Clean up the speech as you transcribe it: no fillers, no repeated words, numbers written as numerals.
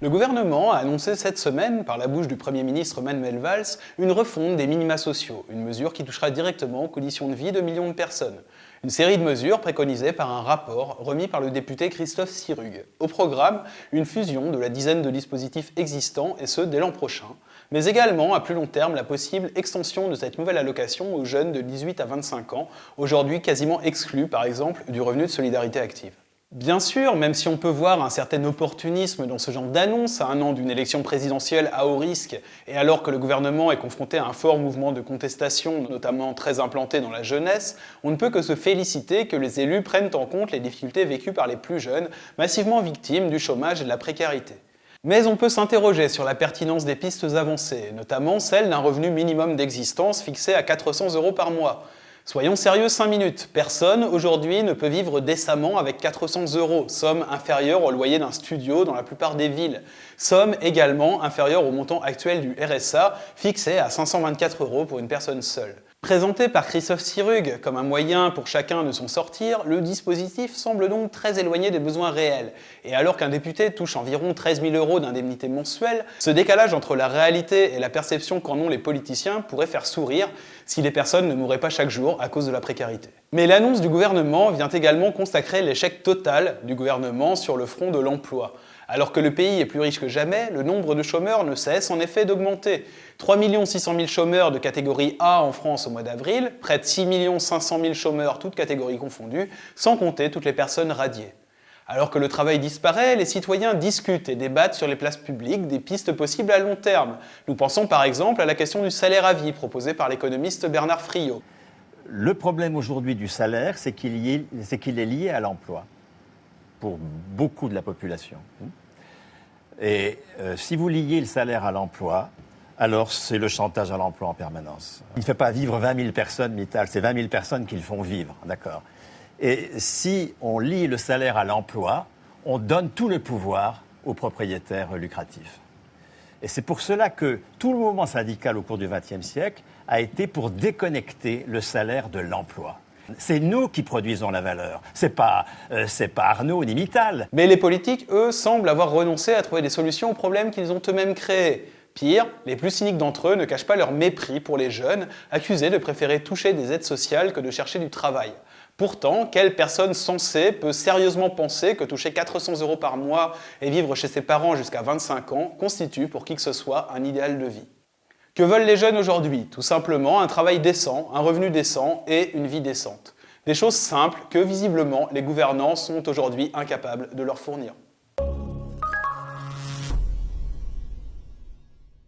Le gouvernement a annoncé cette semaine, par la bouche du Premier ministre Manuel Valls, une refonte des minima sociaux, une mesure qui touchera directement aux conditions de vie de millions de personnes. Une série de mesures préconisées par un rapport remis par le député Christophe Sirugue. Au programme, une fusion de la dizaine de dispositifs existants, et ce dès l'an prochain, mais également à plus long terme la possible extension de cette nouvelle allocation aux jeunes de 18 à 25 ans, aujourd'hui quasiment exclus par exemple du revenu de solidarité active. Bien sûr, même si on peut voir un certain opportunisme dans ce genre d'annonce à un an d'une élection présidentielle à haut risque, et alors que le gouvernement est confronté à un fort mouvement de contestation, notamment très implanté dans la jeunesse, on ne peut que se féliciter que les élus prennent en compte les difficultés vécues par les plus jeunes, massivement victimes du chômage et de la précarité. Mais on peut s'interroger sur la pertinence des pistes avancées, notamment celle d'un revenu minimum d'existence fixé à 400 € par mois. Soyons sérieux 5 minutes. Personne aujourd'hui ne peut vivre décemment avec 400 €, somme inférieure au loyer d'un studio dans la plupart des villes. Somme également inférieure au montant actuel du RSA, fixé à 524 € pour une personne seule. Présenté par Christophe Sirugue comme un moyen pour chacun de s'en sortir, le dispositif semble donc très éloigné des besoins réels. Et alors qu'un député touche environ 13 000 € d'indemnité mensuelle, ce décalage entre la réalité et la perception qu'en ont les politiciens pourrait faire sourire si les personnes ne mourraient pas chaque jour à cause de la précarité. Mais l'annonce du gouvernement vient également consacrer l'échec total du gouvernement sur le front de l'emploi. Alors que le pays est plus riche que jamais, le nombre de chômeurs ne cesse en effet d'augmenter. 3 600 000 chômeurs de catégorie A en France au mois d'avril, près de 6 500 000 chômeurs toutes catégories confondues, sans compter toutes les personnes radiées. Alors que le travail disparaît, les citoyens discutent et débattent sur les places publiques des pistes possibles à long terme. Nous pensons par exemple à la question du salaire à vie proposée par l'économiste Bernard Friot. Le problème aujourd'hui du salaire, c'est qu'il est lié à l'emploi pour beaucoup de la population. Et si vous liez le salaire à l'emploi, alors c'est le chantage à l'emploi en permanence. Il ne fait pas vivre 20 000 personnes, Mittal, c'est 20 000 personnes qui le font vivre, d'accord. Et si on lie le salaire à l'emploi, on donne tout le pouvoir aux propriétaires lucratifs. Et c'est pour cela que tout le mouvement syndical au cours du XXe siècle a été pour déconnecter le salaire de l'emploi. C'est nous qui produisons la valeur, c'est pas Arnaud ni Mittal. Mais les politiques, eux, semblent avoir renoncé à trouver des solutions aux problèmes qu'ils ont eux-mêmes créés. Pire, les plus cyniques d'entre eux ne cachent pas leur mépris pour les jeunes, accusés de préférer toucher des aides sociales que de chercher du travail. Pourtant, quelle personne sensée peut sérieusement penser que toucher 400 € par mois et vivre chez ses parents jusqu'à 25 ans constitue pour qui que ce soit un idéal de vie ? Que veulent les jeunes aujourd'hui ? Tout simplement un travail décent, un revenu décent et une vie décente. Des choses simples que, visiblement, les gouvernants sont aujourd'hui incapables de leur fournir.